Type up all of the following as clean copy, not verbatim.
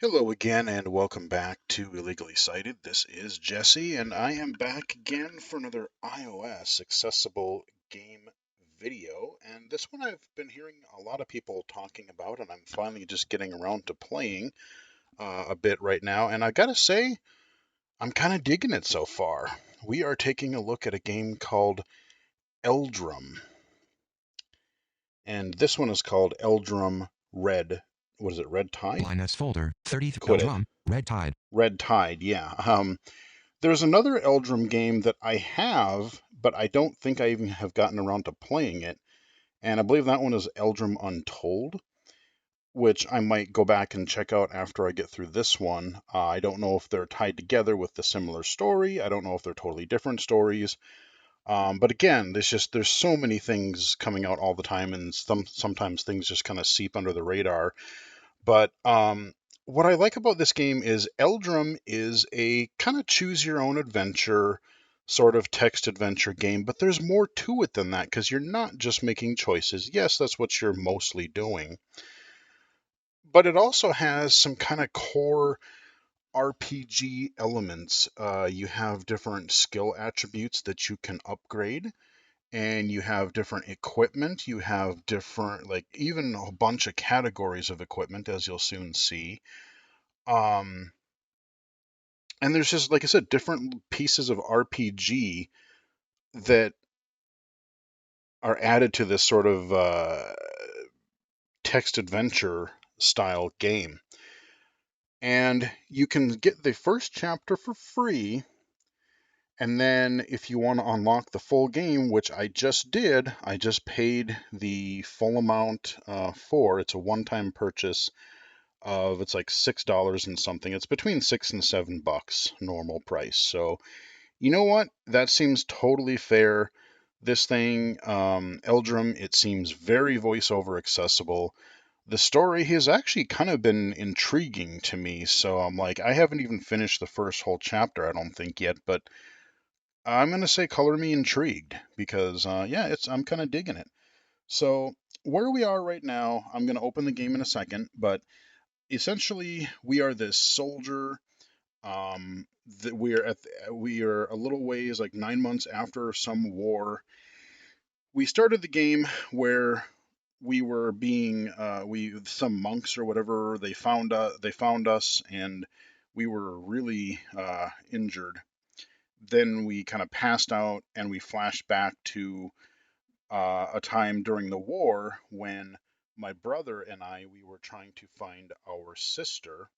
Hello again, and welcome back to Illegally Cited. This is Jesse, and I am back again for another iOS accessible game video. And this one I've been hearing a lot of people talking about, and I'm finally just getting around to playing a bit right now. And I gotta say, I'm kind of digging it so far. We are taking a look at a game called Eldrum, and this one is called Eldrum Red. What is it? Red Tide? Linus folder, 30th Quit it. Eldrum, Red Tide. Red Tide, yeah. There's another Eldrum game that I have, but I don't think I even have gotten around to playing it. And I believe that one is Eldrum Untold, which I might go back and check out after I get through this one. I don't know if they're tied together with the similar story. I don't know if they're totally different stories. But again, there's so many things coming out all the time, and sometimes things just kind of seep under the radar. But what I like about this game is Eldrum is a kind of choose your own adventure sort of text adventure game, but there's more to it than that because you're not just making choices. Yes, that's what you're mostly doing, but it also has some kind of core RPG elements. You have different skill attributes that you can upgrade, and you have different equipment. You have different, like, even a bunch of categories of equipment, as you'll soon see. Um, and there's just, like I said, different pieces of RPG that are added to this sort of text adventure style game. And you can get the first chapter for free. And then if you want to unlock the full game, which I just did, I just paid the full amount for. It's a one-time purchase of, it's like $6 and something. It's between $6 and $7 normal price. So you know what? That seems totally fair. This thing, Eldrum, it seems very voiceover accessible. The story has actually kind of been intriguing to me, so I'm like, I haven't even finished the first whole chapter, I don't think yet, but I'm gonna say color me intrigued because, yeah, I'm kind of digging it. So where we are right now, I'm gonna open the game in a second, but essentially we are this soldier that we are a little ways, like 9 months after some war. We started the game where we were being we some monks or whatever, they found us and we were really injured. Then we kind of passed out and we flashed back to a time during the war when my brother and we were trying to find our sister,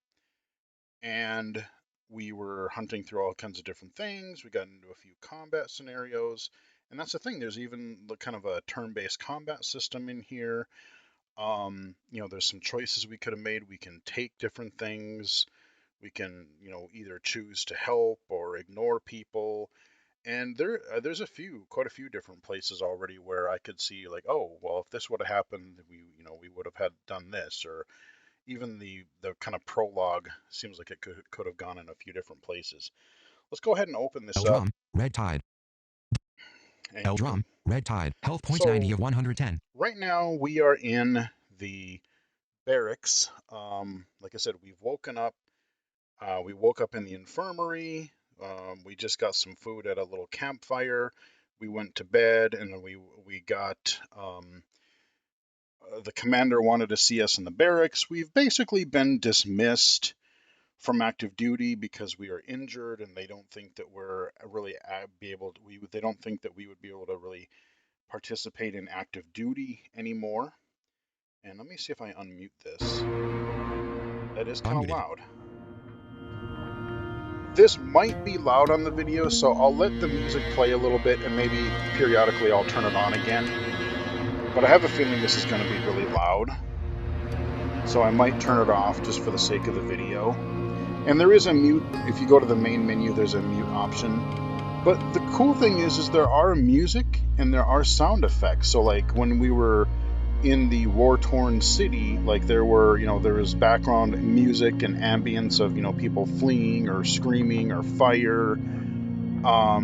and we were hunting through all kinds of different things. We got into a few combat scenarios, and that's the thing. There's even the kind of a turn-based combat system in here. There's some choices we could have made. We can take different things. We can, either choose to help or ignore people. And there's quite a few different places already where I could see, like, oh, well, if this would have happened, we would have had done this, or even the kind of prologue seems like it could have gone in a few different places. Let's go ahead and open this up. Eldrum, Red Tide. And you Eldrum, can. Red Tide. Health points 90 So of 110. right now we are in the barracks. Like I said, we've woken up. We woke up in the infirmary. We just got some food at a little campfire. We went to bed, and then we got the commander wanted to see us in the barracks. We've basically been dismissed from active duty because we are injured, and they don't think that we're really be able to, they don't think that we would be able to really participate in active duty anymore. And let me see if I unmute this. That is kind of Unmuted. loud. This might be loud on the video, so I'll let the music play a little bit, and maybe periodically I'll turn it on again. But I have a feeling this is going to be really loud, so I might turn it off just for the sake of the video. And there is a mute. If you go to the main menu, there's a mute option. But the cool thing is there are music and there are sound effects. So like when we were in the war-torn city, like there was background music and ambience of, people fleeing or screaming or fire. I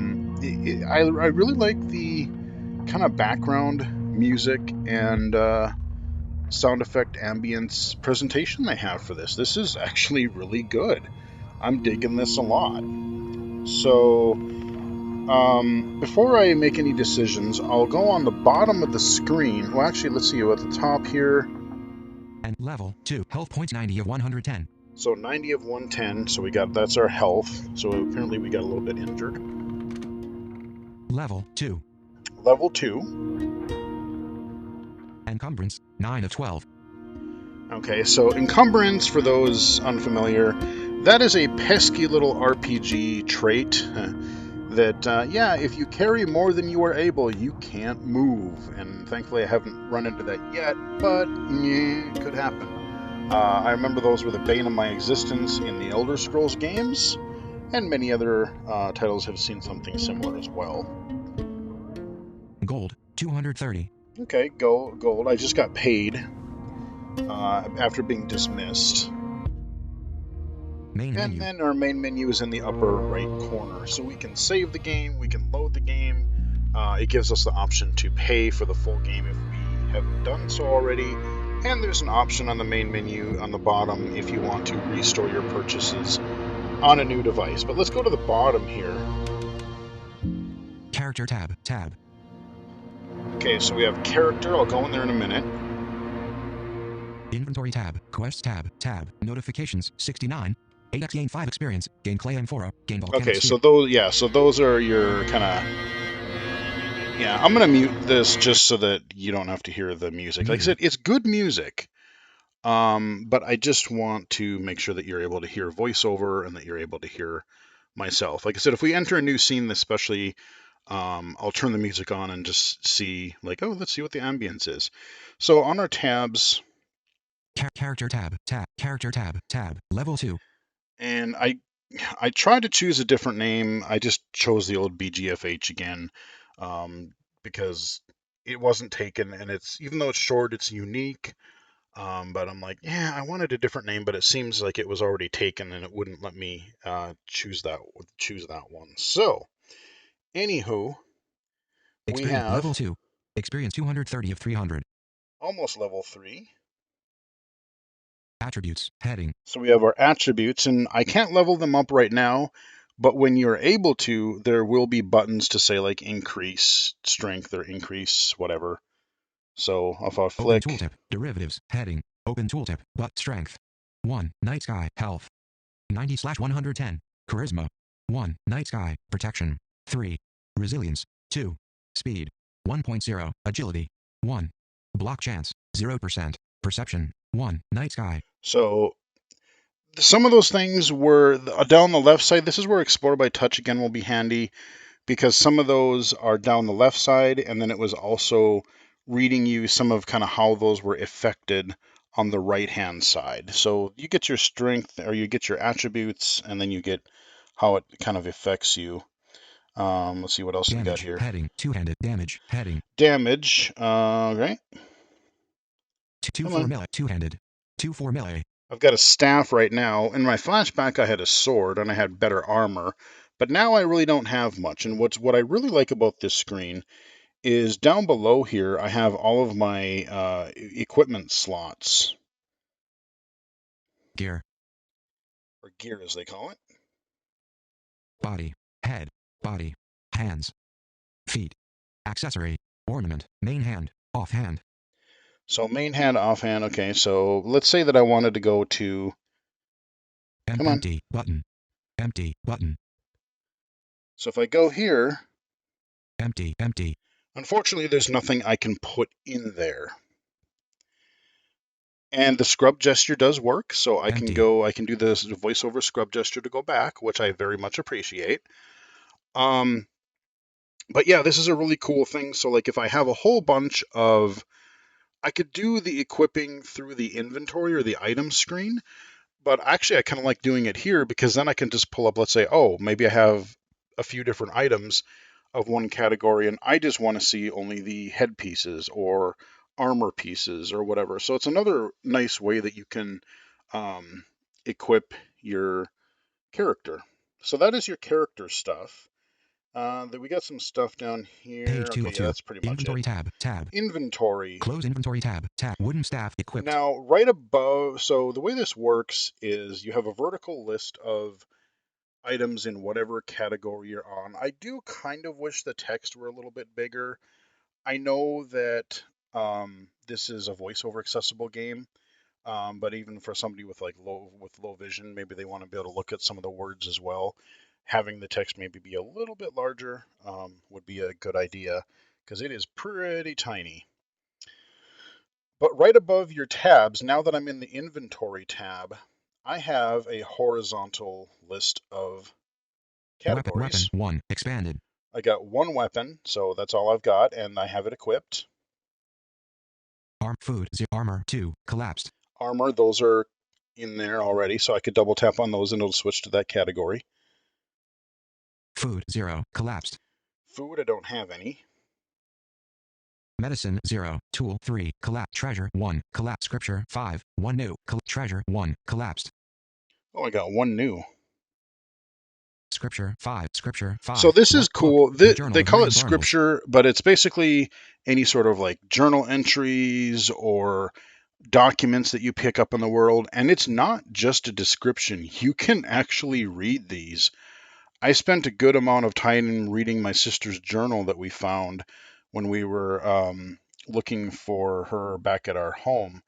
really like the kind of background music and sound effect ambience presentation they have for this. This is actually really good. I'm digging this a lot. So, before I make any decisions, I'll go on the bottom of the screen. Well, actually, let's see, at the top here. And level 2, health points 90 of 110. So 90 of 110, so that's our health. So apparently we got a little bit injured. Level 2. Level 2. Encumbrance, 9 of 12. Okay, so encumbrance, for those unfamiliar, that is a pesky little RPG trait that, yeah, if you carry more than you are able, you can't move. And thankfully I haven't run into that yet, but yeah, it could happen. I remember those were the bane of my existence in the Elder Scrolls games, and many other titles have seen something similar as well. Gold, 230. Okay, gold. I just got paid after being dismissed. Main And menu. then our main menu is in the upper right corner. So we can save the game, we can load the game. It gives us the option to pay for the full game if we haven't done so already. And there's an option on the main menu on the bottom if you want to restore your purchases on a new device. But let's go to the bottom here. Character tab. Okay, so we have character. I'll go in there in a minute. Inventory tab. Quests tab. Notifications, 69. 8x gain 5 experience. Gain clay amphora. Gain volcanic Okay, sphere. so those are your kind of... Yeah, I'm going to mute this just so that you don't have to hear the music. Like I said, it's good music. But I just want to make sure that you're able to hear voiceover and that you're able to hear myself. Like I said, if we enter a new scene, especially, I'll turn the music on and just see, like, oh, let's see what the ambience is. So on our tabs, Character tab. Character tab. Level 2. and I tried to choose a different name. I just chose the old BGFH again, because it wasn't taken, and even though it's short, it's unique. But I'm like, yeah, I wanted a different name, but it seems like it was already taken, and it wouldn't let me choose that one. So, anywho, we Experience have level 2. Experience 230 of 300. almost level 3. Attributes. Heading. So we have our attributes, and I can't level them up right now, but when you're able to, there will be buttons to say like increase strength or increase whatever. So if I Open flick, tooltip. Derivatives. Heading. Open tooltip. But strength. 1. Night sky. Health. 90/110. Charisma. 1. Night sky. Protection. 3. Resilience. 2. Speed. 1.0. Agility. 1. Block chance. 0%. Perception. 1. Night sky. so some of those things were down the left side. This is where Explore by Touch again will be handy, because some of those are down the left side, and then it was also reading you some of kind of how those were affected on the right hand side. So you get your strength, or you get your attributes, and then you get how it kind of affects you. Let's see what else we got Damage. here. Heading. Two-handed. Damage. Heading. Damage. Right. 2 Come 4 on. melee. Two-handed. 2 4 melee. I've got a staff right now. In my flashback, I had a sword and I had better armor, but now I really don't have much. And what I really like about this screen is down below here, I have all of my equipment slots, Gear. or gear as they call it. Body. Head. Body. Hands. Feet. Accessory. Ornament. Main hand. Offhand. So main hand, offhand. Okay, so let's say that I wanted to go to, come on. Empty. Button. Empty. Button. So if I go here, Empty. unfortunately, there's nothing I can put in there. And the scrub gesture does work, so I can do this voiceover scrub gesture to go back, which I very much appreciate. But yeah, this is a really cool thing. So like if I have a whole bunch of, I could do the equipping through the inventory or the item screen, but actually I kind of like doing it here, because then I can just pull up, let's say, oh, maybe I have a few different items of one category, and I just want to see only the head pieces or armor pieces or whatever. So it's another nice way that you can equip your character. So that is your character stuff. We got some stuff down Page here. 2 Okay, of yeah, 2. that's pretty much it. Inventory tab. Tab. Inventory. Close inventory tab. Tab. Wooden staff equipped. Now, right above, so the way this works is you have a vertical list of items in whatever category you're on. I do kind of wish the text were a little bit bigger. I know that this is a voiceover accessible game, but even for somebody with like low vision, maybe they want to be able to look at some of the words as well. Having the text maybe be a little bit larger would be a good idea because it is pretty tiny. But right above your tabs, now that I'm in the inventory tab, I have a horizontal list of Weapon categories. 1. Expanded. I got one weapon, so that's all I've got, and I have it equipped. Food. Armor 2. Collapsed. Armor, those are in there already, so I could double tap on those and it'll switch to that category. Food 0. Collapsed. Food, I don't have any. Medicine 0. Tool 3. Collapsed. Treasure 1. Collapsed. Scripture 5. 1 new. Treasure 1. Collapsed. Oh, I got one new. Scripture 5. Scripture 5. So this is cool. The Journal They of call it Miriam Barnabas. scripture, but it's basically any sort of like journal entries or documents that you pick up in the world. And it's not just a description. You can actually read these. I spent a good amount of time reading my sister's journal that we found when we were looking for her back at our home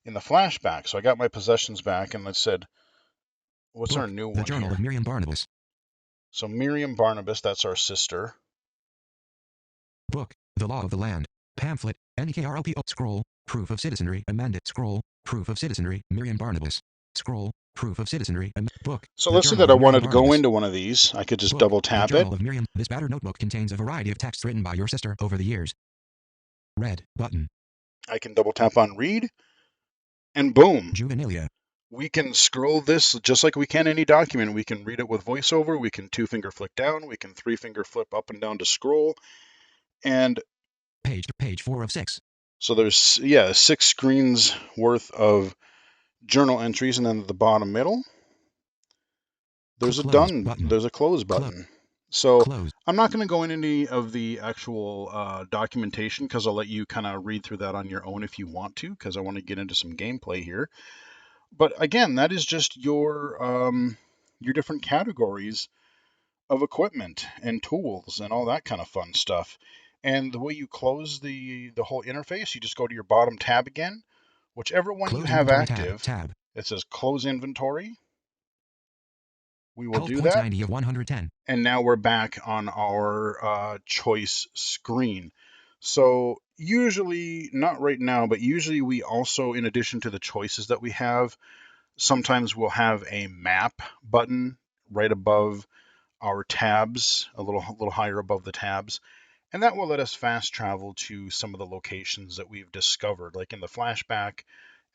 in the flashback. So I got my possessions back and it said, what's our new The one Journal here? of Miriam Barnabas. So Miriam Barnabas, that's our sister. Book, The Law of the Land. Pamphlet, NKRLP. Scroll, Proof of Citizenry. Amended. Scroll, Proof of Citizenry. Miriam Barnabas. Scroll, Proof of Citizenry. Book. So The let's say Journal that I of Miriam wanted to go Barnabas. into one of these. I could just Book, double The tap it. Journal of Miriam. This battered notebook contains a variety of texts written by your sister over the years. Read button. I can double tap on read, and boom. Juvenilia. We can scroll this just like we can any document. We can read it with VoiceOver. We can 2-finger flick down. We can 3-finger flip up and down to scroll. And Page 4 of 6. so there's 6 screens worth of journal entries, and then at the bottom middle, there's a done button. There's a close button. So Close. I'm not going to go into any of the actual documentation because I'll let you kind of read through that on your own if you want to, because I want to get into some gameplay here. But again, that is just your different categories of equipment and tools and all that kind of fun stuff. And the way you close the whole interface, you just go to your bottom tab again, whichever one you have active. Tab. It says close inventory. We will Health do points that. 90 of 110. And now we're back on our choice screen. So usually, not right now, but usually we also, in addition to the choices that we have, sometimes we'll have a map button right above our tabs, a little higher above the tabs. And that will let us fast travel to some of the locations that we've discovered. Like in the flashback,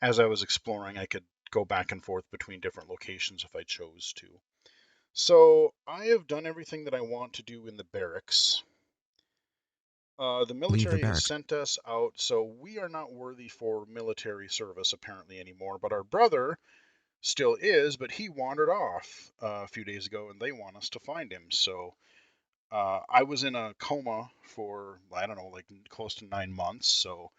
as I was exploring, I could go back and forth between different locations if I chose to. So I have done everything that I want to do in the barracks. The military has sent us out, so we are not worthy for military service apparently anymore. But our brother still is, but he wandered off a few days ago, and they want us to find him. So I was in a coma for, I don't know, like close to 9 months. So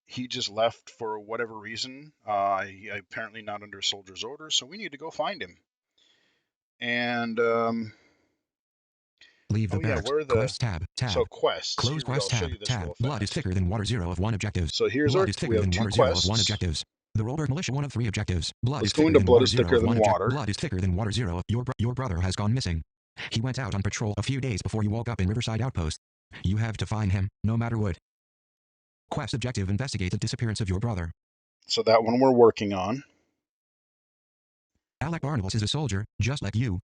he just left for whatever reason. I apparently not under soldier's orders, so we need to go find him. And leave the barracks. where are the Quests tab. so quests? Close quest tab. Tab. Blood is thicker than water. 0 of 1 objectives. So here's Blood our. is thicker We have than 2 water. 0 of 1 quests. objectives. The Roller Militia 1 of 3 objectives. Blood Let's is go thicker into than blood water. is 0 thicker of than 1 water. Blood is thicker than water. 0 of your brother has gone missing. He went out on patrol a few days before you woke up in Riverside Outpost. You have to find him, no matter what. Quest objective: investigate the disappearance of your brother. So that one we're working on. Alec Barnabas is a soldier, just like you.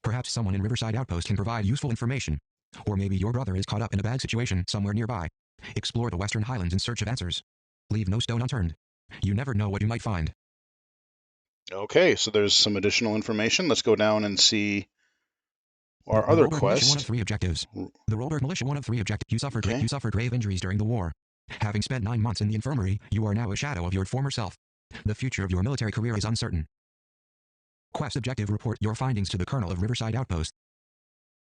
Perhaps someone in Riverside Outpost can provide useful information. Or maybe your brother is caught up in a bad situation somewhere nearby. Explore the Western Highlands in search of answers. Leave no stone unturned. You never know what you might find. Okay, so there's some additional information. Let's go down and see our other quest. Militia 1 of 3 objectives. The Roller Militia 1 of 3 objectives. You suffered grave injuries during the war. Having spent 9 months in the infirmary, you are now a shadow of your former self. The future of your military career is uncertain. Quest objective: report your findings to the Colonel of Riverside Outpost.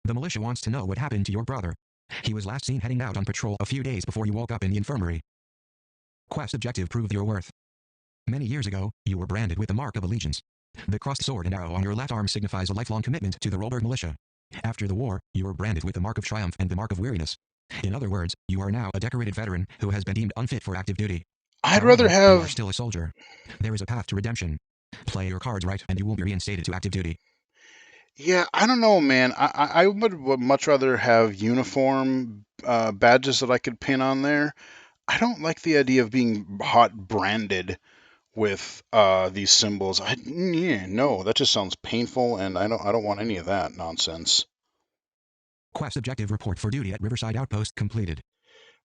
The militia wants to know what happened to your brother. He was last seen heading out on patrol a few days before you woke up in the infirmary. Quest objective: prove your worth. Many years ago, you were branded with the mark of allegiance. The crossed sword and arrow on your left arm signifies a lifelong commitment to the Rollberg militia. After the war, you were branded with the mark of triumph and the mark of weariness. In other words, you are now a decorated veteran who has been deemed unfit for active duty. I'd However, rather you are have... still a soldier. There is a path to redemption. Play your cards right and you will be reinstated to active duty. Yeah, I don't know, man. I would much rather have uniform badges that I could pin on there. I don't like the idea of being hot branded with these symbols. No, that just sounds painful, and I don't want any of that nonsense. Quest objective: report for duty at Riverside Outpost completed.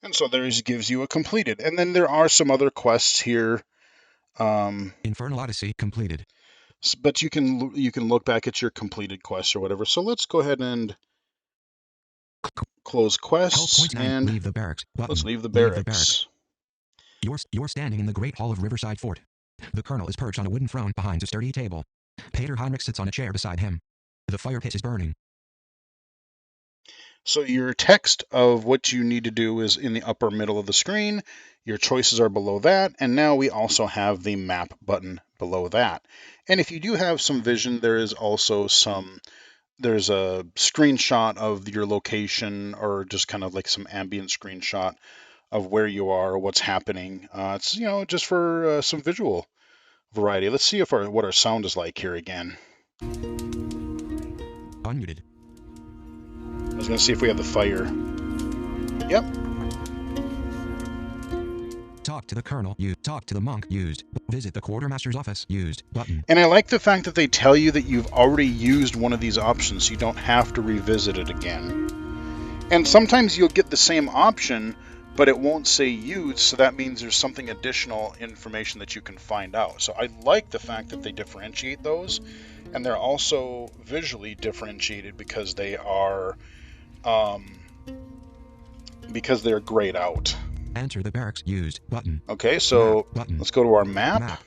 And so there gives you a completed. And then there are some other quests here. Infernal Odyssey completed. But you can look back at your completed quests or whatever. So let's go ahead and close quests and leave the barracks. Button. Let's leave the barracks. You're standing in the Great Hall of Riverside Fort. The colonel is perched on a wooden throne behind a sturdy table. Pater Heinrich sits on a chair beside him. The fire pit is burning. So your text of what you need to do is in the upper middle of the screen. Your choices are below that, and now we also have the map button below that. And if you do have some vision, there is also there's a screenshot of your location, or just kind of like some ambient screenshot of where you are or what's happening. It's just for some visual variety. Let's see what our sound is like here again. Unmuted. I was going to see if we have the fire. Yep. Talk to the colonel. Talk to the monk. Used. Visit the quartermaster's office. Used. Button. And I like the fact that they tell you that you've already used one of these options, so you don't have to revisit it again. And sometimes you'll get the same option, but it won't say used, so that means there's something additional information that you can find out. So I like the fact that they differentiate those, and they're also visually differentiated because they are grayed out. Enter the barracks. Used. Button. Okay, so let's go to our map.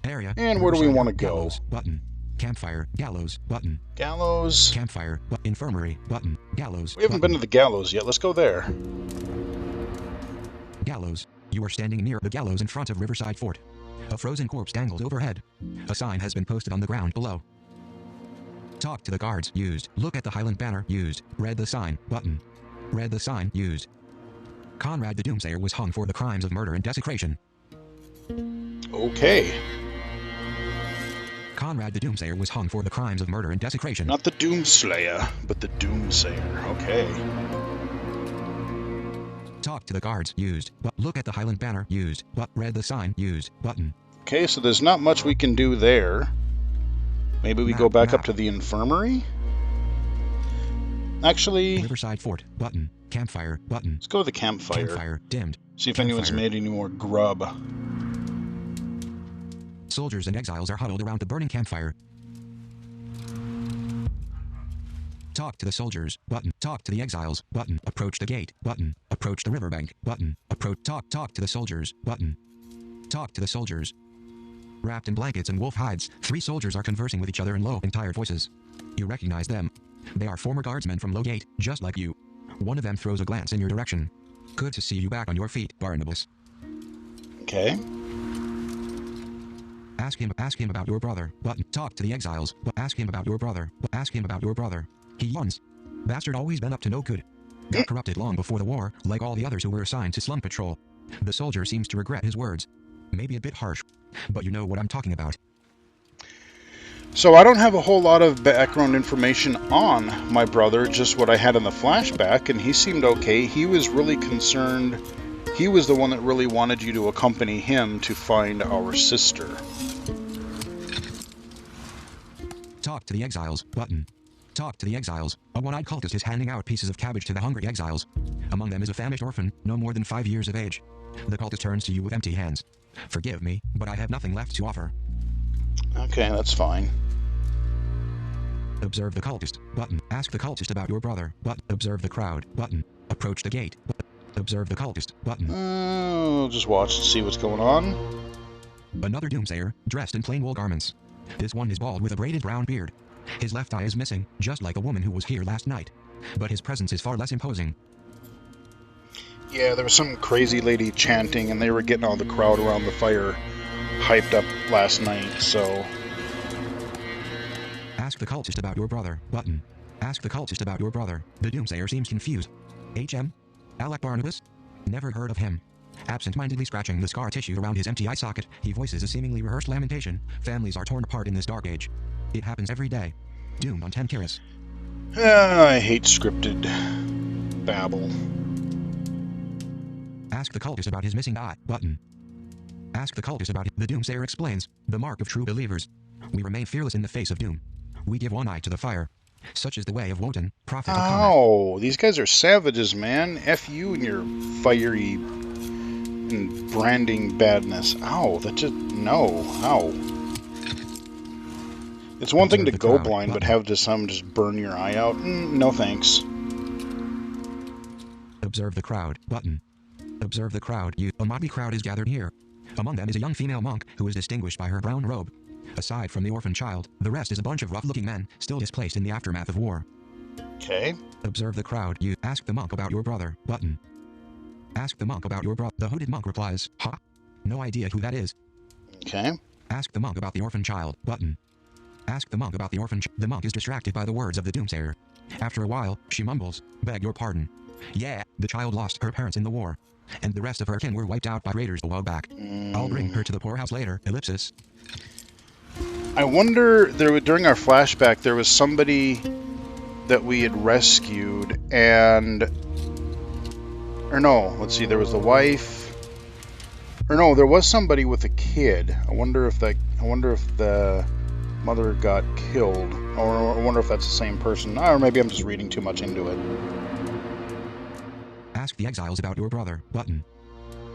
Area. And where do we want to go? Gallows. Button. Campfire. Gallows. Button. Gallows. Campfire. Infirmary. Button. Gallows. We haven't been to the gallows yet. Let's go there. Gallows. You are standing near the gallows in front of Riverside Fort. A frozen corpse dangles overhead. A sign has been posted on the ground below. Talk to the guards. Used. Look at the Highland banner. Used. Read the sign. Button. Read the sign. Used. Conrad the Doomsayer was hung for the crimes of murder and desecration. Okay. Conrad the Doomsayer was hung for the crimes of murder and desecration. Not the Doomslayer, but the Doomsayer. Okay. Talk to the guards. Used. Look at the Highland banner. Used. Read the sign. Used. Button. Okay, so there's not much we can do there. Maybe we go back up to the infirmary? Actually... Riverside Fort. Button. Campfire. Button. Let's go to the campfire. Campfire. Dimmed. See if anyone's made any more grub. Soldiers and exiles are huddled around the burning campfire. Talk to the soldiers. Button. Talk to the exiles. Button. Approach the gate. Button. Approach the riverbank. Button. Approach. Talk to the soldiers. Button. Talk to the soldiers. Wrapped in blankets and wolf hides, 3 soldiers are conversing with each other in low and tired voices. You recognize them. They are former guardsmen from Lowgate, just like you. One of them throws a glance in your direction. Good to see you back on your feet, Barnabas. Okay. Ask him about your brother. Button. Talk to the exiles. Ask him about your brother. Ask him about your brother. He yawns. Bastard always been up to no good. Got corrupted long before the war, like all the others who were assigned to slum patrol. The soldier seems to regret his words. Maybe a bit harsh, but you know what I'm talking about. So I don't have a whole lot of background information on my brother, just what I had in the flashback, and he seemed okay. He was really concerned. He was the one that really wanted you to accompany him to find our sister. Talk to the exiles. Button. Talk to the exiles. A one-eyed cultist is handing out pieces of cabbage to the hungry exiles. Among them is a famished orphan, no more than 5 years of age. The cultist turns to you with empty hands. Forgive me, but I have nothing left to offer. Okay, that's fine. Observe the cultist. Button. Ask the cultist about your brother. Button. Observe the crowd. Button. Approach the gate. Observe the cultist. Button. We'll just watch and see what's going on. Another doomsayer, dressed in plain wool garments. This one is bald with a braided brown beard. His left eye is missing, just like a woman who was here last night. But his presence is far less imposing. Yeah, there was some crazy lady chanting, and they were getting all the crowd around the fire hyped up last night, so... Ask the cultist about your brother, button. Ask the cultist about your brother. The doomsayer seems confused. H.M.? Alec Barnabas? Never heard of him. Absent-mindedly scratching the scar tissue around his empty eye socket, he voices a seemingly rehearsed lamentation. Families are torn apart in this dark age. It happens every day. Doomed on 10 Kiris. I hate scripted babble. Ask the cultist about his missing eye, button. Ask the cultist about it. The doomsayer explains, the mark of true believers. We remain fearless in the face of doom. We give one eye to the fire. Such is the way of Wotan, prophet of Comet. Ow, these guys are savages, man. F you and your fiery and branding badness. Ow, that just... no. Ow. It's one thing to go blind, but have someone just burn your eye out? No thanks. Observe the crowd, button. Observe the crowd. A motley crowd is gathered here. Among them is a young female monk, who is distinguished by her brown robe. Aside from the orphan child, the rest is a bunch of rough-looking men, still displaced in the aftermath of war. Okay. Observe the crowd. Ask the monk about your brother, button. Ask the monk about your brother. The hooded monk replies, huh? No idea who that is. Okay. Ask the monk about the orphan child, button. Ask the monk about the orphan child. The monk is distracted by the words of the doomsayer. After a while, she mumbles, beg your pardon. Yeah, the child lost her parents in the war, and the rest of her kin were wiped out by raiders a while back. I'll bring her to the poorhouse later, ellipsis. I wonder, during our flashback, there was somebody that we had rescued, and... or no, let's see, there was the wife... or no, there was somebody with a kid. I wonder if the mother got killed, or I wonder if that's the same person. Or maybe I'm just reading too much into it. Ask the exiles about your brother, button.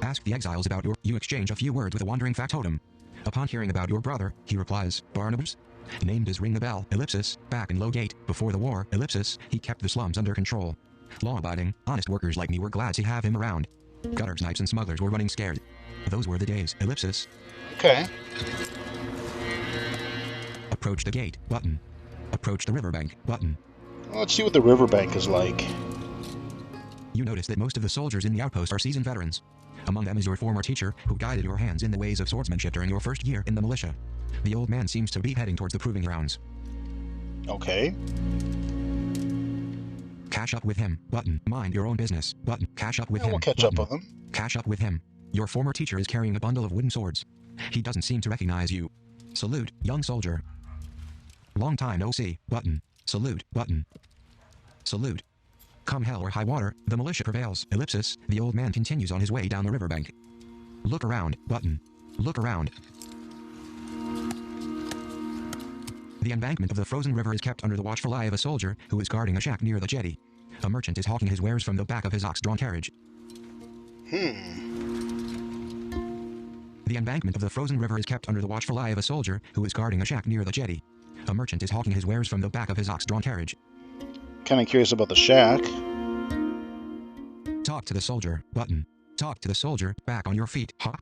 Ask the exiles about your... You exchange a few words with a wandering factotum. Upon hearing about your brother, he replies, Barnabas? Named as Ring the Bell, ellipsis, back in Lowgate, before the war, ellipsis, he kept the slums under control. Law-abiding, honest workers like me were glad to have him around. Gutter snipes and smugglers were running scared. Those were the days, ellipsis. Okay. Approach the gate, button. Approach the riverbank, button. Well, let's see what the riverbank is like. You notice that most of the soldiers in the outpost are seasoned veterans. Among them is your former teacher, who guided your hands in the ways of swordsmanship during your first year in the militia. The old man seems to be heading towards the proving grounds. Okay. Catch up with him, button. Mind your own business, button. Catch up with him, We'll catch button. up with him. Catch up with him. Your former teacher is carrying a bundle of wooden swords. He doesn't seem to recognize you. Salute, young soldier. Long time no see, button. Salute, button. Salute. Come hell or high water, the militia prevails, ellipsis. The old man continues on his way down the riverbank. Look around, button. Look around. The embankment of the frozen river is kept under the watchful eye of a soldier, who is guarding a shack near the jetty. A merchant is hawking his wares from the back of his ox-drawn carriage. The embankment of the frozen river is kept under the watchful eye of a soldier, who is guarding a shack near the jetty. A merchant is hawking his wares from the back of his ox-drawn carriage. Kind of curious about the shack. Talk to the soldier, button. Talk to the soldier, back on your feet, huh?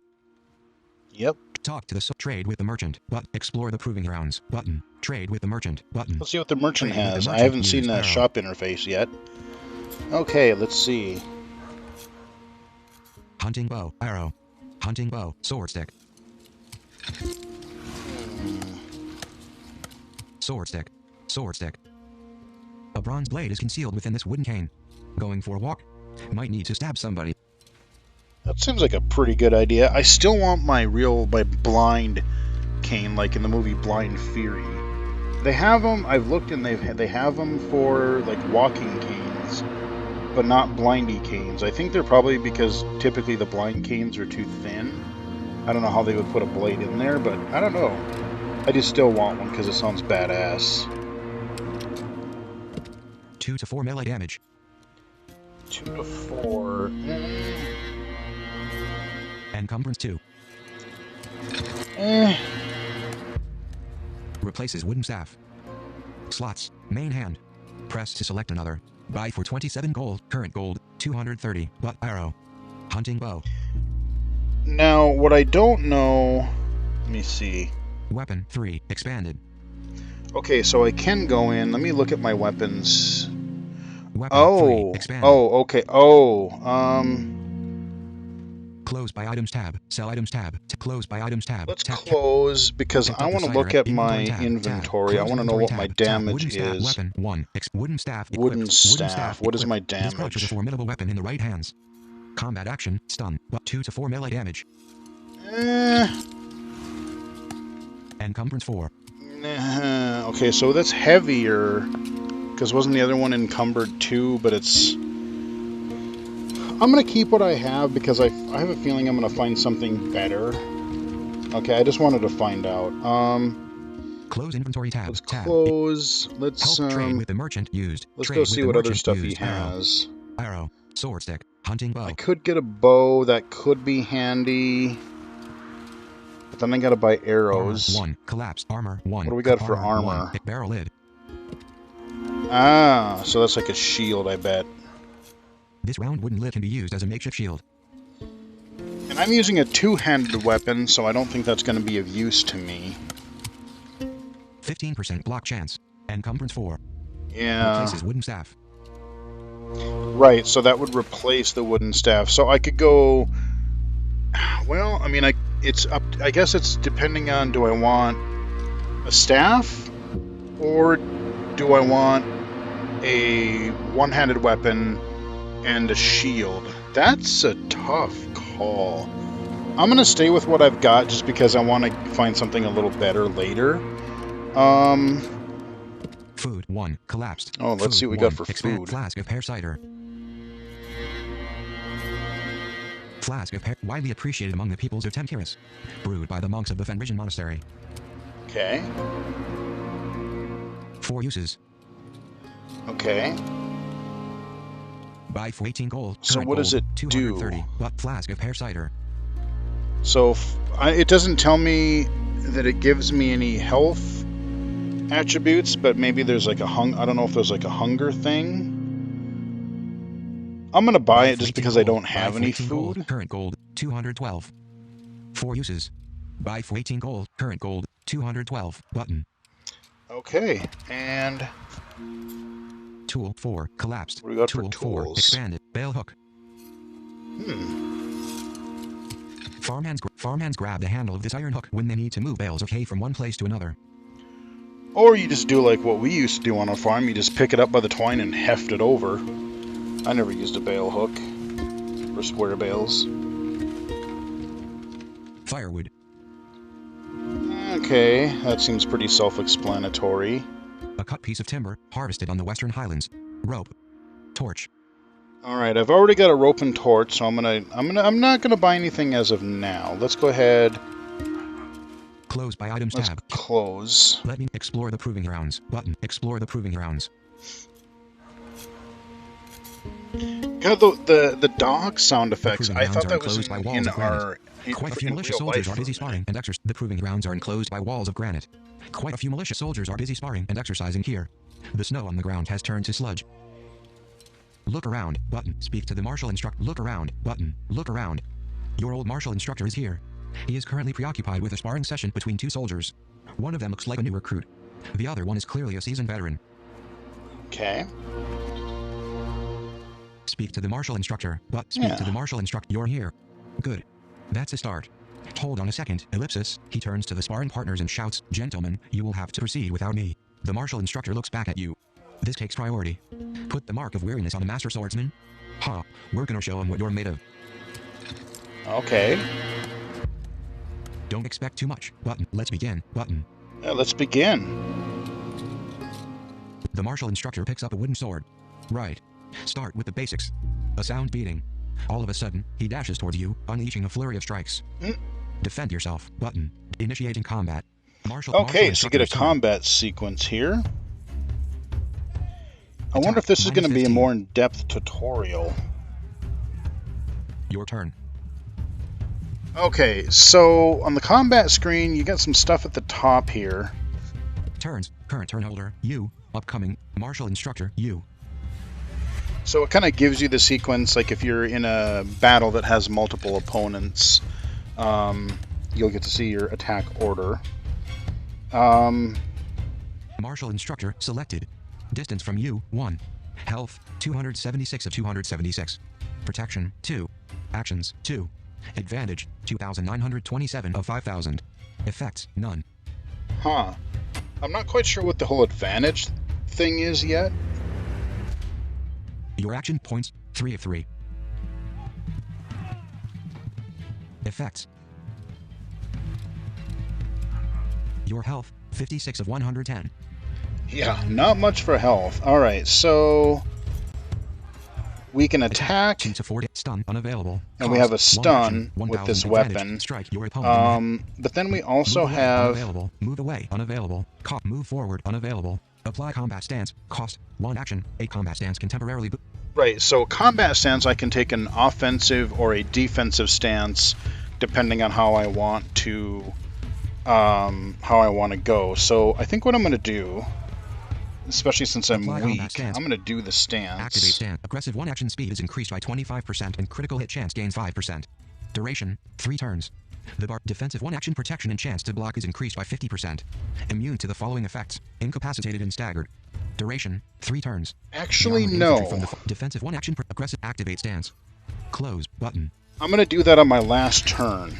Yep. Talk to the trade with the merchant, but explore the proving grounds, button. Trade with the merchant, button. Let's see what the merchant Trade with has. the I merchant, haven't seen use the arrow. shop interface yet. Okay, let's see. Hunting bow, arrow. Hunting bow, sword stick. Sword stick. Sword stick. A bronze blade is concealed within this wooden cane. Going for a walk? Might need to stab somebody. That seems like a pretty good idea. I still want my blind cane, like in the movie Blind Fury. They have them. I've looked and they have them for like walking canes, but not blindy canes. I think they're probably because typically the blind canes are too thin. I don't know how they would put a blade in there, but I don't know. I just still want one because it sounds badass. 2 to 4 melee damage. 2 to 4. Encumbrance 2. Replaces wooden staff. Slots. Main hand. Press to select another. Buy for 27 gold. Current gold. 230. But arrow. Hunting bow. Now, what I don't know... Let me see. Weapon 3. Expanded. Okay, so I can go in. Let me look at my weapons. Weapon 3. Expanded. Okay. Oh, Close by items tab. Sell items tab. Close by items tab. let's Tab. close because Picked I up the want to cider look at at inventory my tab. Tab. inventory. I Close want to know inventory what my tab. Tab. damage Wooden staff. is. Weapon 1. Wooden staff Wooden equipped. Wooden staff staff. What is my equipped. This crouches a damage? formidable weapon in the right hands. Combat action. Stun. 2 to 4 melee damage. Encumbrance 4. Okay, so that's heavier. Because wasn't the other one encumbered too? But it's... I'm going to keep what I have because I have a feeling I'm going to find something better. Okay, I just wanted to find out. Close inventory tab. Let's Tab. close. Let's trade with the merchant used. let's go Trade with see the what other merchant stuff he used. has. Arrow. Sword stick. Hunting bow. I could get a bow. That could be handy. But then I gotta buy arrows. Armor 1. Collapse. Armor 1. What do we got for armor? 1. Barrel lid. Ah, so that's like a shield, I bet. This round wooden lid can be used as a makeshift shield. And I'm using a two-handed weapon, so I don't think that's going to be of use to me. 15% block chance. Encumbrance 4. Yeah. Replaces wooden staff. Right, so that would replace the wooden staff. So I could go... Well, I mean, it's up... I guess it's depending on, do I want a staff? Or do I want a one-handed weapon and a shield? That's a tough call. I'm going to stay with what I've got just because I want to find something a little better later. Food 1. Collapsed. Oh, let's see what we got for food. Flask of pear cider. Flask of pear, widely appreciated among the peoples of Temkiris. Brewed by the monks of the Fenrisian Monastery. Okay. 4 uses. Okay. Buy for 18 gold. So what does it do? 230. Flask of pear cider. So it doesn't tell me that it gives me any health attributes, but maybe there's like a I don't know if there's like a hunger thing. I'm gonna buy it just because I don't have any food. Gold. Current gold 212. 4 uses. Buy for 18 gold. Current gold 212. Button. Okay, and tool 4 collapsed. What do we got tool for tools? 4 expanded. Bale hook. Farmhands grab the handle of this iron hook when they need to move bales of hay from one place to another. Or you just do like what we used to do on our farm. You just pick it up by the twine and heft it over. I never used a bale hook for square bales. Firewood. Okay, that seems pretty self-explanatory. A cut piece of timber harvested on the Western Highlands. Rope. Torch. All right, I've already got a rope and torch, so I'm not gonna buy anything as of now. Let's go ahead. Close by items Let's tab. Close. Let me explore the proving grounds. Button. Explore the proving grounds. God, the dog sound effects. I thought that was in our. Quite a few militia soldiers are busy sparring and exercising. The proving grounds are enclosed by walls of granite. Quite a few militia soldiers are busy sparring and exercising here. The snow on the ground has turned to sludge. Look around. Button. Speak to the martial instructor. Look around. Button. Look around. Your old martial instructor is here. He is currently preoccupied with a sparring session between 2 soldiers. One of them looks like a new recruit. The other one is clearly a seasoned veteran. Okay. Speak to the martial instructor. Speak to the martial instructor. You're here. Good. That's a start. Hold on a second. Ellipsis. He turns to the sparring partners and shouts, "Gentlemen, you will have to proceed without me." The martial instructor looks back at you. This takes priority. Put the mark of weariness on the master swordsman. Ha, we're gonna show him what you're made of. Okay. Don't expect too much. Button. Let's begin. Button. Let's begin. The martial instructor picks up a wooden sword. Right. Start with the basics. A sound beating. All of a sudden, he dashes towards you, unleashing a flurry of strikes. Defend yourself. Button. Initiating combat. Okay, so you get a combat sequence here. I wonder if this is going to be a more in-depth tutorial. Your turn. Okay, so on the combat screen, you got some stuff at the top here. Turns. Current turn holder, you. Upcoming. Martial instructor, you. So it kind of gives you the sequence, like if you're in a battle that has multiple opponents, you'll get to see your attack order. Martial Instructor selected. Distance from you, 1. Health, 276 of 276. Protection, 2. Actions, 2. Advantage, 2,927 of 5,000. Effects, none. Huh. I'm not quite sure what the whole advantage thing is yet. Your action points, 3 of 3. Effects. Your health, 56 of 110. Yeah, not much for health. Alright, so we can attack, 2 to 4, stun unavailable. and we have a Cost, stun one with this action, 1,000 advantage. weapon. Strike your opponent But then we also move away, have... unavailable. Move away, unavailable. Move forward, unavailable. Apply combat stance. Cost, 1 action. A combat stance can temporarily... Right, so combat stance, I can take an offensive or a defensive stance, depending on how I want to go. So I think what I'm going to do, especially since I'm weak, I'm going to do the stance. Activate stance. Aggressive 1 action speed is increased by 25% and critical hit chance gains 5%. Duration, 3 turns. The bar defensive 1 action protection and chance to block is increased by 50%. Immune to the following effects: incapacitated and staggered. Duration, 3 turns. Actually, no. From the defensive 1 action aggressive activate stance. Close button. I'm going to do that on my last turn.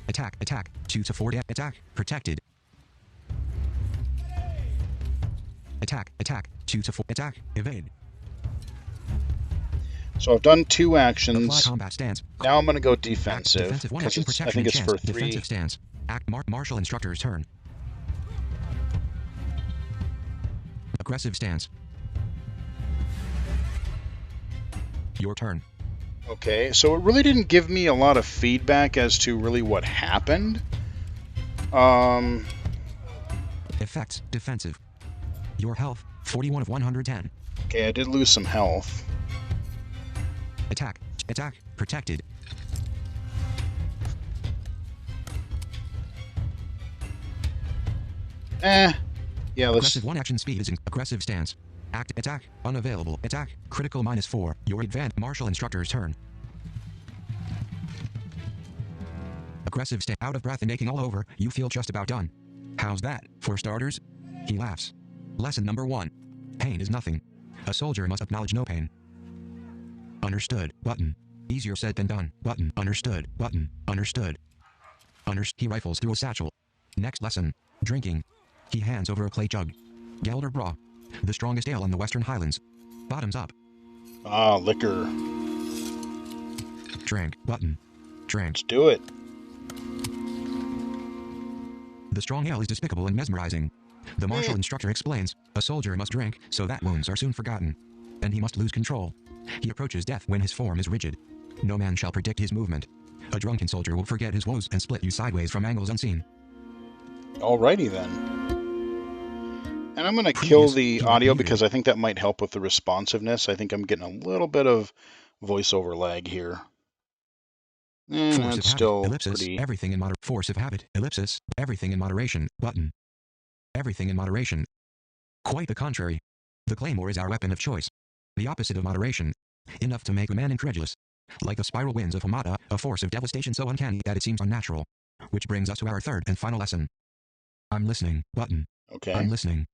Attack, 2 to 4 attack, protected. Attack, 2 to 4 attack, evade. So I've done 2 actions. Apply combat stance. Now I'm going to go defensive, Defensive 1 action because I protection think it's chance. for 3. Defensive stance. Martial Instructor's turn. Aggressive stance. Your turn. Okay, so it really didn't give me a lot of feedback as to really what happened. Effects, defensive. Your health, 41 of 110. Okay, I did lose some health. Attack, protected. Yeah, let's... Aggressive 1 action speed is in aggressive stance. Attack, unavailable. Attack, critical -4. Your advanced Martial Instructor's turn. Aggressive stance, out of breath and aching all over, you feel just about done. How's that, for starters? He laughs. Lesson number 1. Pain is nothing. A soldier must acknowledge no pain. Understood, button. Easier said than done, button. Understood, button. Understood. He rifles through a satchel. Next lesson. Drinking. He hands over a clay jug. Gelder Bra. The strongest ale in the Western Highlands. Bottoms up. Ah, liquor. Drink, button. Drink. Let's do it. The strong ale is despicable and mesmerizing. The martial instructor explains, a soldier must drink so that wounds are soon forgotten. And he must lose control. He approaches death when his form is rigid. No man shall predict his movement. A drunken soldier will forget his woes and split you sideways from angles unseen. Alrighty then. And I'm going to kill the audio because I think that might help with the responsiveness. I think I'm getting a little bit of voiceover lag here. And Force it's of still habit, ellipsis, pretty... everything in force of habit, ellipsis, everything in moderation, button. Everything in moderation. Quite the contrary. The claymore is our weapon of choice. The opposite of moderation. Enough to make a man incredulous. Like the spiral winds of Hamada, a force of devastation so uncanny that it seems unnatural. Which brings us to our third and final lesson. I'm listening, button. Okay. I'm listening.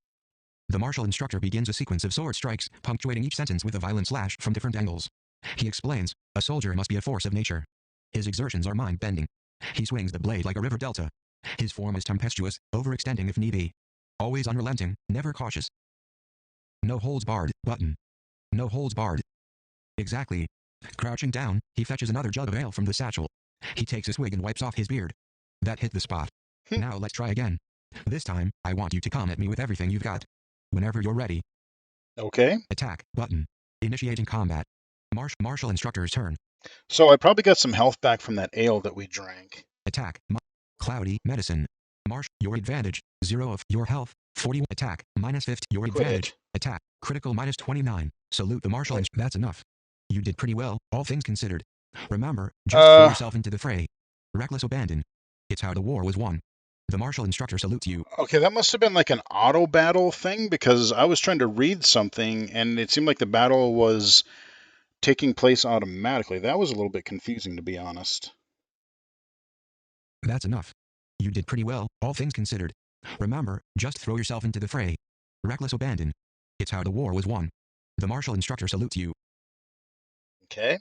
The martial instructor begins a sequence of sword strikes, punctuating each sentence with a violent slash from different angles. He explains, a soldier must be a force of nature. His exertions are mind-bending. He swings the blade like a river delta. His form is tempestuous, overextending if need be. Always unrelenting, never cautious. No holds barred, button. No holds barred. Exactly. Crouching down, he fetches another jug of ale from the satchel. He takes a swig and wipes off his beard. That hit the spot. Now let's try again. This time, I want you to come at me with everything you've got. Whenever you're ready. Okay. Attack, button. Initiating combat. Martial instructor's turn. So I probably got some health back from that ale that we drank. Attack. Cloudy, medicine. Your advantage. 0 of your health. 40. Attack. -50. Your advantage. Attack. Critical -29. Salute the martial. That's enough. You did pretty well, all things considered. Remember, just throw yourself into the fray. Reckless abandon. It's how the war was won. The martial instructor salutes you. Okay, that must have been like an auto battle thing because I was trying to read something and it seemed like the battle was taking place automatically. That was a little bit confusing, to be honest. That's enough. You did pretty well, all things considered. Remember, just throw yourself into the fray. Reckless abandon. It's how the war was won. The martial instructor salutes you. Okay.